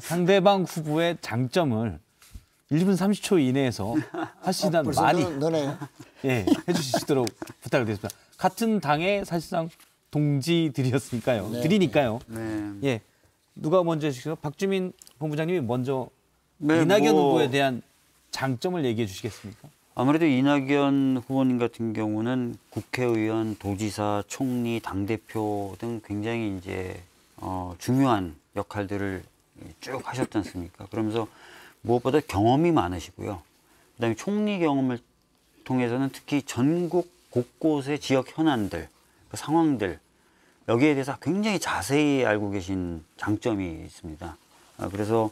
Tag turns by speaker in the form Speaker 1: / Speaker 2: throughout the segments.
Speaker 1: 상대방 후보의 장점을 1분 30초 이내에서 할 수 있는 많이 예, 해주시도록 부탁을 드리겠습니다. 같은 당의 사실상 동지들이었으니까요.
Speaker 2: 네.
Speaker 1: 들이니까요.
Speaker 3: 네.
Speaker 1: 예, 누가 먼저 해주시죠? 박주민 본부장님이 먼저
Speaker 3: 네,
Speaker 1: 이낙연 후보에 대한 장점을 얘기해 주시겠습니까?
Speaker 3: 아무래도 이낙연 후보님 같은 경우는 국회의원, 도지사, 총리, 당대표 등 굉장히 이제 중요한 역할들을 쭉 하셨지 않습니까? 그러면서 무엇보다 경험이 많으시고요. 그다음에 총리 경험을 통해서는 특히 전국 곳곳의 지역 현안들, 그 상황들 여기에 대해서 굉장히 자세히 알고 계신 장점이 있습니다. 그래서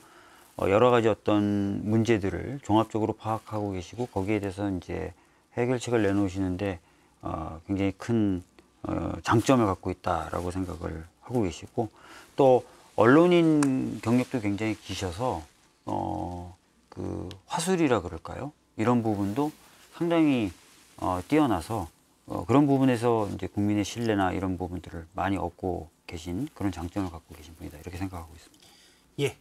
Speaker 3: 여러 가지 어떤 문제들을 종합적으로 파악하고 계시고 거기에 대해서 이제 해결책을 내놓으시는데 굉장히 큰 장점을 갖고 있다라고 생각을 하고 계시고 또 언론인 경력도 굉장히 기셔서 그 화술이라 그럴까요? 이런 부분도 상당히 뛰어나서 그런 부분에서 이제 국민의 신뢰나 이런 부분들을 많이 얻고 계신 그런 장점을 갖고 계신 분이다 이렇게 생각하고 있습니다.
Speaker 1: 예,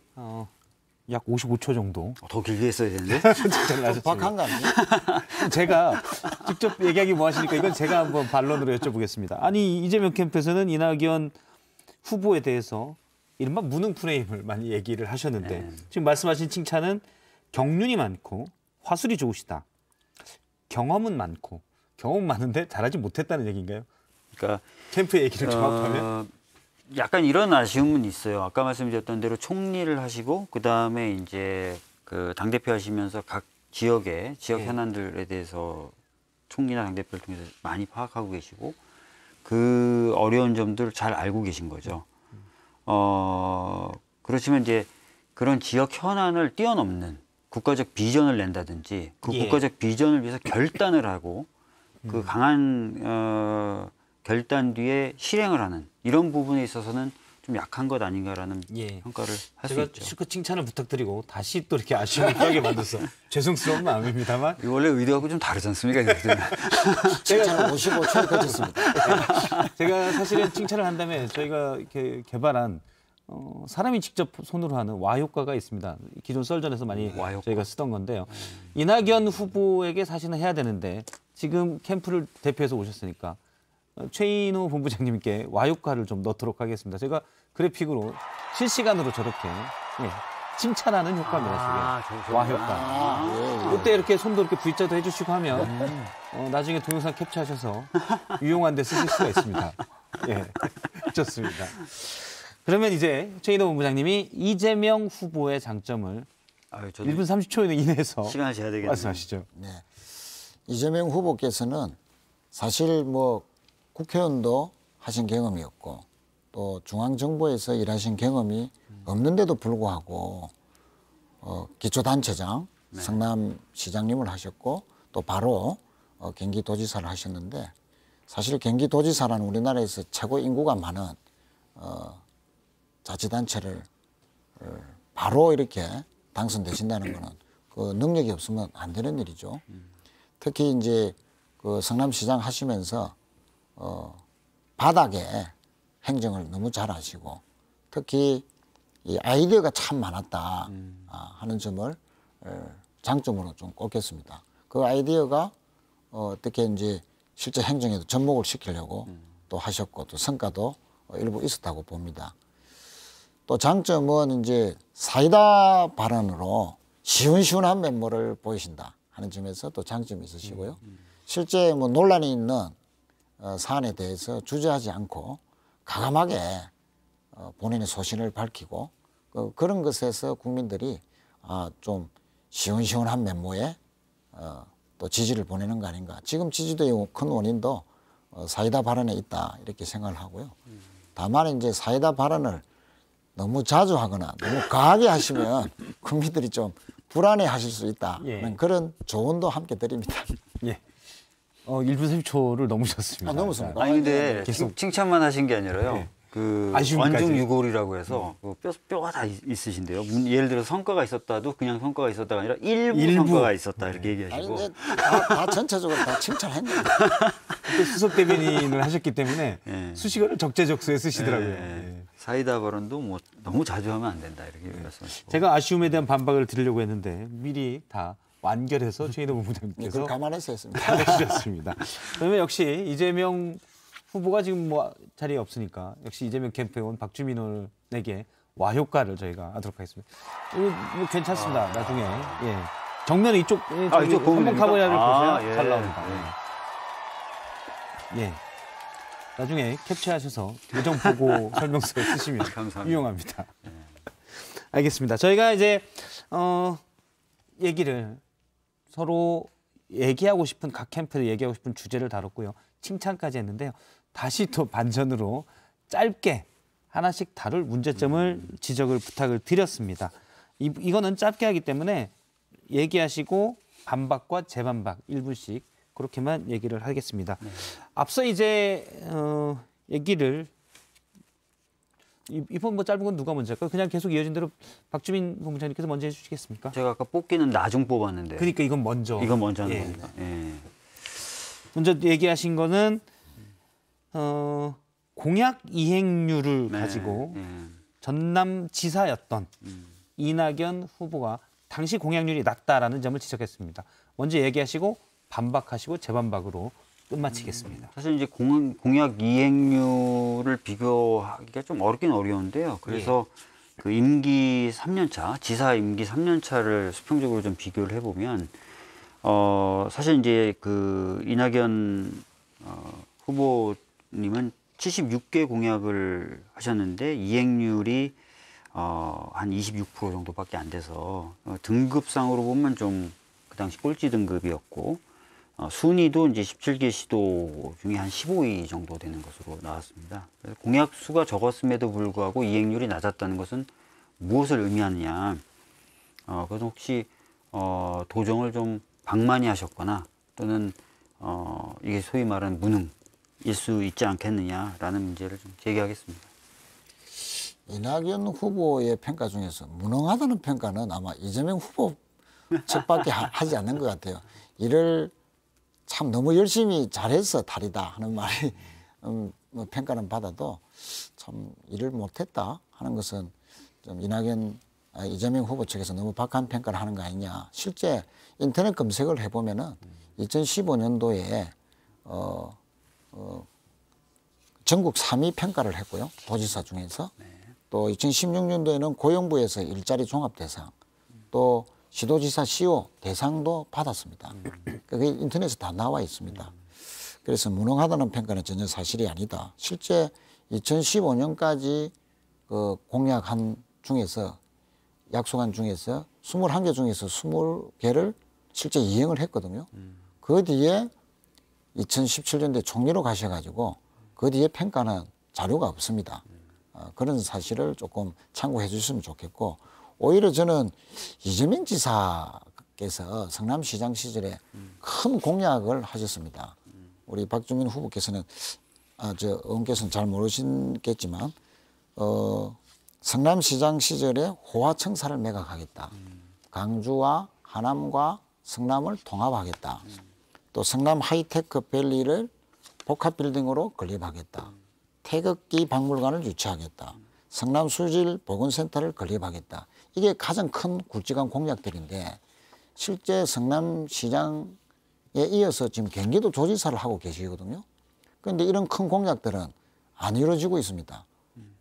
Speaker 1: 약 55초 정도.
Speaker 3: 더 길게 했어야 되는데.
Speaker 2: 박한 거 아니에요?
Speaker 1: 제가 직접 얘기하기 뭐 하시니까 이건 제가 한번 반론으로 여쭤보겠습니다. 아니 이재명 캠프에서는 이낙연 후보에 대해서 이른바 무능 프레임을 많이 얘기를 하셨는데 지금 말씀하신 칭찬은 경륜이 많고 화술이 좋으시다. 경험은 많고 경험 많은데 잘하지 못했다는 얘기인가요?
Speaker 3: 그러니까
Speaker 1: 캠프 얘기를 종합하면
Speaker 3: 약간 이런 아쉬움은 있어요. 아까 말씀드렸던 대로 총리를 하시고 그 다음에 이제 그 당대표 하시면서 각 지역의 지역 현안들에 대해서 총리나 당대표를 통해서 많이 파악하고 계시고 그 어려운 점들을 잘 알고 계신 거죠. 그렇지만 이제 그런 지역 현안을 뛰어넘는 국가적 비전을 낸다든지 그 국가적 비전을 위해서 결단을 하고 그 강한 결단 뒤에 실행을 하는 이런 부분에 있어서는 좀 약한 것 아닌가라는 평가를 할 수 있죠.
Speaker 1: 제가 실컷 칭찬을 부탁드리고 다시 또 이렇게 아쉬움을 하게 만들어서 죄송스러운 마음입니다만
Speaker 3: 원래 의도하고 좀 다르지 않습니까?
Speaker 2: 칭찬을 55초에 거쳤습니다.
Speaker 1: 제가 사실은 칭찬을 한 다음에 저희가 이렇게 개발한 사람이 직접 손으로 하는 와 효과가 있습니다. 기존 썰전에서 많이 저희가 쓰던 건데요. 이낙연 후보에게 사실은 해야 되는데 지금 캠프를 대표해서 오셨으니까 최인호 본부장님께 와 효과를 좀 넣도록 하겠습니다. 제가 그래픽으로 실시간으로 저렇게 칭찬하는 효과입니다. 와 효과. 그때 이렇게 손도 이렇게 V자도 해주시고 하면 나중에 동영상 캡처하셔서 유용한 데 쓰실 수가 있습니다. 예, 좋습니다. 그러면 이제 최인호 본부장님이 이재명 후보의 장점을 1분 30초 이내에서
Speaker 3: 시간을 재야 되겠네요.
Speaker 1: 말씀하시죠.
Speaker 2: 네. 이재명 후보께서는 사실 뭐 국회의원도 하신 경험이 없고 또 중앙정부에서 일하신 경험이 없는데도 불구하고 기초단체장 성남시장님을 하셨고 또 바로 경기도지사를 하셨는데 사실 경기도지사라는 우리나라에서 최고 인구가 많은 자치단체를 바로 이렇게 당선되신다는 거는 그 능력이 없으면 안 되는 일이죠. 특히 이제 그 성남시장 하시면서 바닥에 행정을 너무 잘 하시고 특히 이 아이디어가 참 많았다 하는 점을 장점으로 좀 꼽겠습니다. 그 아이디어가 어떻게 이제 실제 행정에도 접목을 시키려고 또 하셨고 또 성과도 일부 있었다고 봅니다. 또 장점은 이제 사이다 발언으로 시원시원한 면모를 보이신다 하는 점에서 또 장점이 있으시고요. 실제 뭐 논란이 있는 사안에 대해서 주저하지 않고 과감하게 본인의 소신을 밝히고 그런 것에서 국민들이 좀 시원시원한 면모에 또 지지를 보내는 거 아닌가. 지금 지지도의 큰 원인도 사이다 발언에 있다 이렇게 생각을 하고요. 다만 이제 사이다 발언을 너무 자주 하거나 너무 과하게 하시면 국민들이 좀 불안해하실 수 있다는 그런 조언도 함께 드립니다.
Speaker 1: 예. 1분 30초를 넘으셨습니다.
Speaker 2: 넘었습니다.
Speaker 3: 아니 근데 칭찬만 하신 게 아니라요. 그 완중유골이라고 해서 그 뼈가 다 있으신데요. 예를 들어 성과가 있었다도 그냥 성과가 있었다가 아니라 일부 성과가 있었다 이렇게 얘기하시고.
Speaker 2: 아니, 다 전체적으로 다 칭찬했는데.
Speaker 1: 또 수석 대변인을 하셨기 때문에 수식어를 적재적소에 쓰시더라고요.
Speaker 3: 사이다 발언도 뭐 너무 자주 하면 안 된다 이렇게 말씀하시고.
Speaker 1: 제가 아쉬움에 대한 반박을 드리려고 했는데 미리 다 완결해서 최인호
Speaker 2: 그걸
Speaker 1: 본부장님께서
Speaker 2: 감안해서 했습니다.
Speaker 1: 해주셨습니다. 그러면 역시 이재명 후보가 지금 뭐 자리에 없으니까 역시 이재명 캠프에 온 박주민 의원에게 와효과를 저희가 하도록 하겠습니다. 이거 뭐 괜찮습니다. 나중에 예. 정면 이쪽
Speaker 3: 이쪽 보면
Speaker 1: 한번 카메라를
Speaker 3: 됩니까?
Speaker 1: 보세요.
Speaker 3: 예.
Speaker 1: 잘 나옵니다. 예. 나중에 캡처하셔서 계정 보고 설명서에 쓰시면
Speaker 3: 감사합니다.
Speaker 1: 유용합니다. 알겠습니다. 저희가 이제 얘기를 서로 얘기하고 싶은 각 캠프에 얘기하고 싶은 주제를 다뤘고요. 칭찬까지 했는데요. 다시 또 반전으로 짧게 하나씩 다룰 문제점을 지적을 부탁을 드렸습니다. 이거는 짧게 하기 때문에 얘기하시고 반박과 재반박 1분씩 그렇게만 얘기를 하겠습니다. 앞서 이제 얘기를 이번 뭐 짧은 건 누가 먼저 할까요? 그냥 계속 이어진 대로 박주민 본부장님께서 먼저 해주시겠습니까?
Speaker 3: 제가 아까 뽑기는 나중 뽑았는데.
Speaker 1: 그러니까 이건 먼저.
Speaker 3: 이건 먼저 하는
Speaker 1: 예.
Speaker 3: 겁니다. 예.
Speaker 1: 먼저 얘기하신 거는 공약 이행률을
Speaker 3: 네,
Speaker 1: 가지고
Speaker 3: 예.
Speaker 1: 전남지사였던 이낙연 후보가 당시 공약률이 낮다라는 점을 지적했습니다. 먼저 얘기하시고 반박하시고 재반박으로 끝마치겠습니다.
Speaker 3: 사실 이제 공약 이행률을 비교하기가 좀 어렵긴 어려운데요. 그래서 그 임기 3년차, 지사 임기 3년차를 수평적으로 좀 비교를 해보면, 사실 이제 그 이낙연 후보님은 76개 공약을 하셨는데 이행률이 한 26% 정도밖에 안 돼서 등급상으로 보면 좀 그 당시 꼴찌 등급이었고 순위도 이제 17개 시도 중에 한 15위 정도 되는 것으로 나왔습니다. 그래서 공약 수가 적었음에도 불구하고 이행률이 낮았다는 것은 무엇을 의미하느냐? 그것은 혹시 도정을 좀 방만히 하셨거나 또는 이게 소위 말하는 무능일 수 있지 않겠느냐라는 문제를 좀 제기하겠습니다.
Speaker 2: 이낙연 후보의 평가 중에서 무능하다는 평가는 아마 이재명 후보 측밖에 하지 않는 것 같아요. 일을 참 너무 열심히 잘해서 탈이다 하는 말이 뭐 평가는 받아도 참 일을 못했다 하는 것은 좀 이재명 후보 측에서 너무 박한 평가를 하는 거 아니냐. 실제 인터넷 검색을 해보면은 2015년도에 전국 3위 평가를 했고요. 도지사 중에서. 또 2016년도에는 고용부에서 일자리 종합 대상, 또 시도지사 CO 대상도 받았습니다. 그게 인터넷에 다 나와 있습니다. 그래서 무능하다는 평가는 전혀 사실이 아니다. 실제 2015년까지 그 공약한 중에서 약속한 중에서 21개 중에서 20개를 실제 이행을 했거든요. 그 뒤에 2017년도에 총리로 가셔가지고 그 뒤에 평가는 자료가 없습니다. 그런 사실을 조금 참고해 주시면 좋겠고, 오히려 저는 이재명 지사께서 성남시장 시절에 큰 공약을 하셨습니다. 우리 박주민 후보께서는 의원께서는 잘 모르시겠지만 성남시장 시절에 호화청사를 매각하겠다. 강주와 하남과 성남을 통합하겠다. 또 성남 하이테크 밸리를 복합빌딩으로 건립하겠다. 태극기 박물관을 유치하겠다. 성남 수질 보건센터를 건립하겠다. 이게 가장 큰 굵직한 공약들인데 실제 성남시장에 이어서 지금 경기도 조지사를 하고 계시거든요. 그런데 이런 큰 공약들은 안 이루어지고 있습니다.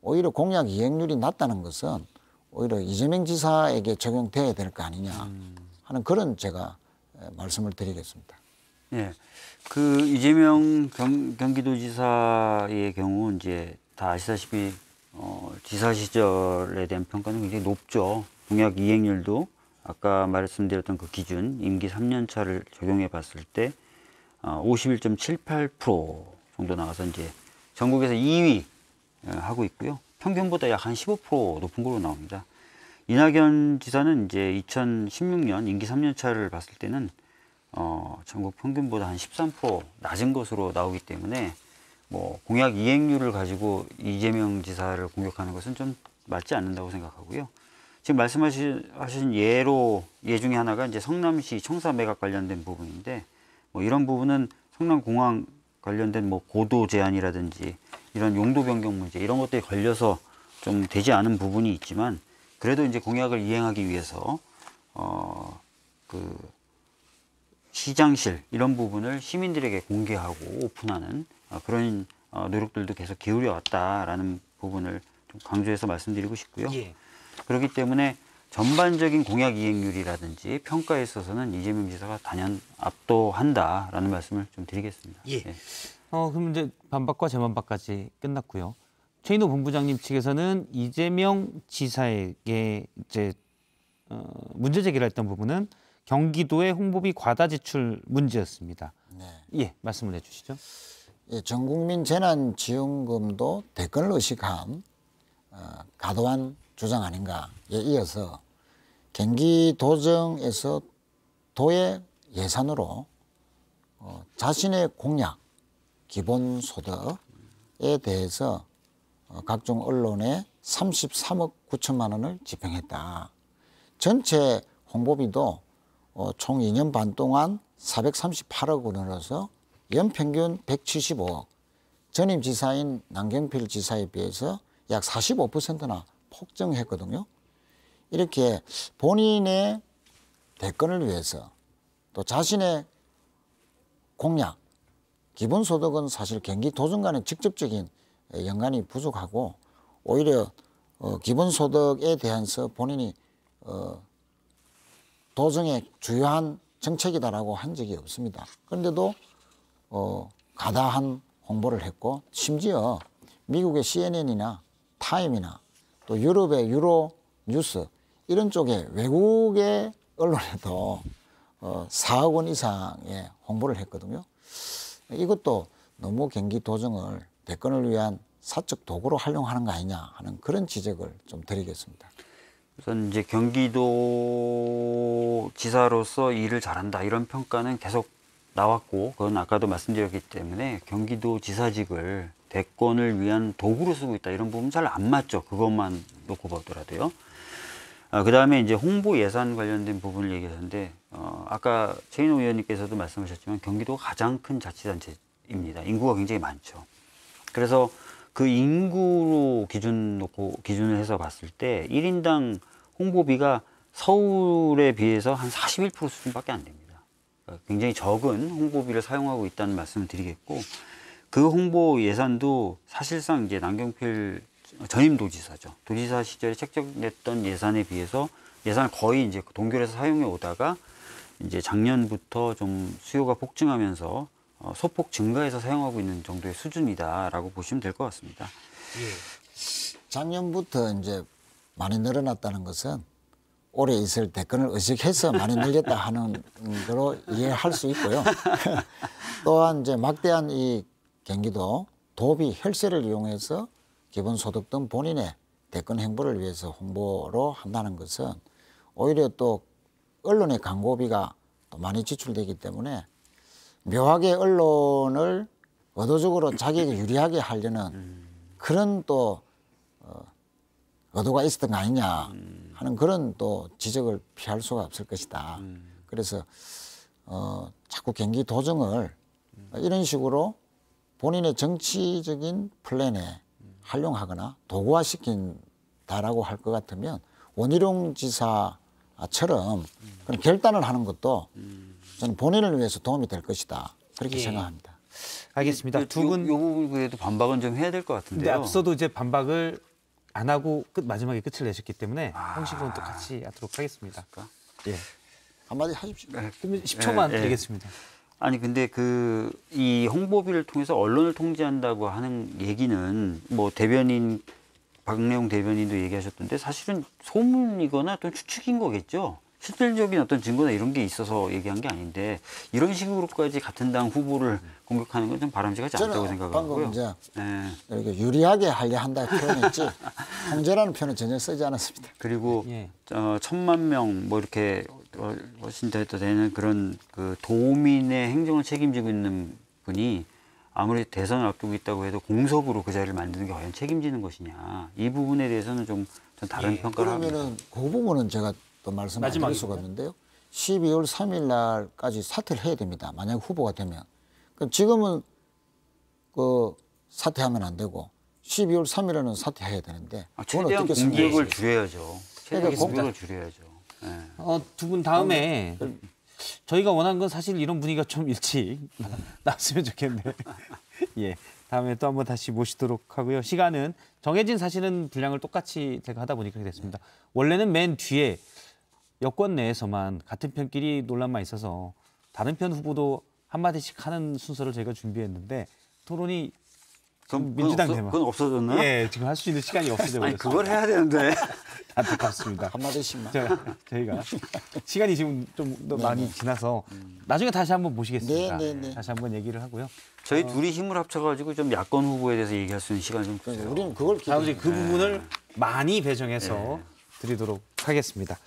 Speaker 2: 오히려 공약 이행률이 낮다는 것은 오히려 이재명 지사에게 적용돼야 될 거 아니냐 하는 그런 제가 말씀을 드리겠습니다.
Speaker 3: 예. 그 이재명 경기도지사의 경우 이제 다 아시다시피 지사 시절에 대한 평가는 굉장히 높죠. 공약 이행률도 아까 말씀드렸던 그 기준 임기 3년 차를 적용해 봤을 때 51.78% 정도 나와서 이제 전국에서 2위 하고 있고요. 평균보다 약 한 15% 높은 걸로 나옵니다. 이낙연 지사는 이제 2016년 임기 3년 차를 봤을 때는 전국 평균보다 한 13% 낮은 것으로 나오기 때문에 뭐 공약 이행률을 가지고 이재명 지사를 공격하는 것은 좀 맞지 않는다고 생각하고요. 지금 말씀하신 예 중에 하나가 이제 성남시 청사 매각 관련된 부분인데 뭐 이런 부분은 성남공항 관련된 뭐 고도 제한이라든지 이런 용도 변경 문제 이런 것들이 걸려서 좀 되지 않은 부분이 있지만 그래도 이제 공약을 이행하기 위해서 그 시장실 이런 부분을 시민들에게 공개하고 오픈하는 그런 노력들도 계속 기울여 왔다라는 부분을 좀 강조해서 말씀드리고 싶고요.
Speaker 1: 예.
Speaker 3: 그렇기 때문에 전반적인 공약 이행률이라든지 평가에 있어서는 이재명 지사가 단연 압도한다라는 말씀을 좀 드리겠습니다.
Speaker 1: 예. 그럼 이제 반박과 재반박까지 끝났고요. 최인호 본부장님 측에서는 이재명 지사에게 이제 문제 제기를 했던 부분은 경기도의 홍보비 과다 지출 문제였습니다.
Speaker 2: 네.
Speaker 1: 예, 말씀을 해주시죠.
Speaker 2: 예, 전국민 재난지원금도 대권을 의식한 과도한 주장 아닌가에 이어서 경기도정에서 도의 예산으로 자신의 공약, 기본소득에 대해서 각종 언론에 33억 9천만 원을 집행했다. 전체 홍보비도 총 2년 반 동안 438억 원으로서 연평균 175억, 전임 지사인 남경필 지사에 비해서 약 45%나 폭증했거든요. 이렇게 본인의 대권을 위해서 또 자신의 공약, 기본소득은 사실 경기도정과는 직접적인 연관이 부족하고 오히려 기본소득에 대해서 본인이 도정의 주요한 정책이다라고 한 적이 없습니다. 그런데도 과다한 홍보를 했고 심지어 미국의 CNN이나 타임이나 또 유럽의 유로뉴스 이런 쪽에 외국의 언론에도 4억 원 이상의 홍보를 했거든요. 이것도 너무 경기도정을 대권을 위한 사적 도구로 활용하는 거 아니냐 하는 그런 지적을 좀 드리겠습니다.
Speaker 3: 우선 이제 경기도 지사로서 일을 잘한다 이런 평가는 계속 나왔고 그건 아까도 말씀드렸기 때문에 경기도 지사직을 대권을 위한 도구로 쓰고 있다 이런 부분 잘 안 맞죠. 그것만 놓고 보더라도요. 그 다음에 이제 홍보 예산 관련된 부분을 얘기하는데 아까 최인호 의원님께서도 말씀하셨지만 경기도가 가장 큰 자치단체입니다. 인구가 굉장히 많죠. 그래서 그 인구로 기준을 해서 봤을 때 1인당 홍보비가 서울에 비해서 한 41% 수준밖에 안 됩니다. 그러니까 굉장히 적은 홍보비를 사용하고 있다는 말씀을 드리겠고 그 홍보 예산도 사실상 이제 남경필 전임 도지사죠. 도지사 시절에 책정됐던 예산에 비해서 예산을 거의 이제 동결해서 사용해 오다가 이제 작년부터 좀 수요가 폭증하면서 소폭 증가해서 사용하고 있는 정도의 수준이다라고 보시면 될 것 같습니다.
Speaker 1: 예.
Speaker 2: 작년부터 이제 많이 늘어났다는 것은 올해 있을 대권을 의식해서 많이 늘렸다 하는 거로 이해할 수 있고요. 또한 이제 막대한 이 경기도 도비 혈세를 이용해서 기본소득 등 본인의 대권 행보를 위해서 홍보로 한다는 것은 오히려 또 언론의 광고비가 또 많이 지출되기 때문에 묘하게 언론을 의도적으로 자기에게 유리하게 하려는 그런 또 의도가 있었던 거 아니냐 하는 그런 또 지적을 피할 수가 없을 것이다. 그래서 자꾸 경기도정을 이런 식으로 본인의 정치적인 플랜에 활용하거나 도구화시킨다라고 할 것 같으면 원희룡 지사처럼 그런 결단을 하는 것도 저는 본인을 위해서 도움이 될 것이다. 그렇게 생각합니다.
Speaker 1: 알겠습니다. 두 분.
Speaker 3: 요 부분에도 반박은 좀 해야 될 것 같은데요.
Speaker 1: 근데 앞서도 이제 반박을 안 하고 마지막에 끝을 내셨기 때문에 형식은 또 같이 하도록 하겠습니다. 예.
Speaker 2: 한마디 하십시오.
Speaker 1: 그러면 10초만 드리겠습니다.
Speaker 3: 아니 근데 이 홍보비를 통해서 언론을 통제한다고 하는 얘기는 뭐 대변인 박래용 대변인도 얘기하셨던데 사실은 소문이거나 또 추측인 거겠죠. 실질적인 어떤 증거나 이런 게 있어서 얘기한 게 아닌데 이런 식으로까지 같은 당 후보를 공격하는 건 좀 바람직하지 않다고 생각하고요.
Speaker 2: 방금 이제 이렇게 유리하게 하려 한다 표현했지 통제라는 표현은 전혀 쓰지 않았습니다.
Speaker 3: 그리고 1,000만 명 뭐 이렇게 훨씬 더 되는 그런 그 도민의 행정을 책임지고 있는 분이 아무리 대선을 앞두고 있다고 해도 공석으로 그 자리를 만드는 게 과연 책임지는 것이냐 이 부분에 대해서는 좀 다른 평가를 합니다.
Speaker 2: 그러면은 그 부분은 제가 또 말씀 안 드릴 수가 없는데요. 12월 3일 날까지 사퇴를 해야 됩니다. 만약 후보가 되면. 그럼 지금은 그 사퇴하면 안 되고 12월 3일에는 사퇴해야 되는데 그건
Speaker 3: 최대한
Speaker 2: 어떻게
Speaker 3: 공격을
Speaker 2: 생각하세요?
Speaker 3: 줄여야죠. 최대한
Speaker 2: 그러니까
Speaker 3: 공격을 줄여야죠. 예.
Speaker 1: 두 분 다음에 저희가 원하는 건 사실 이런 분위기가 좀 일찍 나왔으면 좋겠네. 예, 다음에 또 한번 다시 모시도록 하고요. 시간은 정해진 사실은 분량을 똑같이 제가 하다 보니까 그렇게 됐습니다. 원래는 맨 뒤에 여권 내에서만 같은 편끼리 논란만 있어서 다른 편 후보도 한마디씩 하는 순서를 저희가 준비했는데 토론이 민주당 대만.
Speaker 3: 그건 없어졌나요?
Speaker 1: 예, 지금 할 수 있는 시간이 없어져
Speaker 3: 아니
Speaker 1: 버렸습니다.
Speaker 3: 그걸 해야 되는데.
Speaker 1: 안타깝습니다.
Speaker 2: 한마디씩만.
Speaker 1: 저희가 시간이 지금 좀 더 많이 지나서 나중에 다시 한번 모시겠습니다.
Speaker 2: 네.
Speaker 1: 다시 한번 얘기를 하고요.
Speaker 3: 저희 둘이 힘을 합쳐가지고 좀 야권 후보에 대해서 얘기할 수 있는 시간 좀
Speaker 2: 그러니까
Speaker 3: 주세요.
Speaker 2: 우리는 그걸
Speaker 1: 다음 주에
Speaker 2: 기대합니다.
Speaker 1: 그 부분을 많이 배정해서 드리도록 하겠습니다.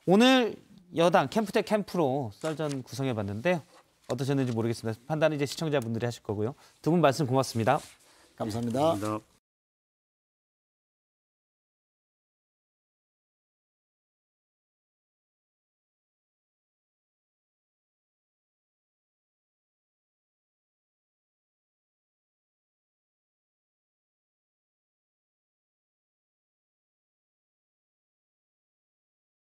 Speaker 1: 오늘 여당 캠프 대 캠프로 썰전 구성해봤는데요. 어떠셨는지 모르겠습니다. 판단은 이제 시청자분들이 하실 거고요. 두 분 말씀 고맙습니다.
Speaker 2: 감사합니다.
Speaker 3: 감사합니다.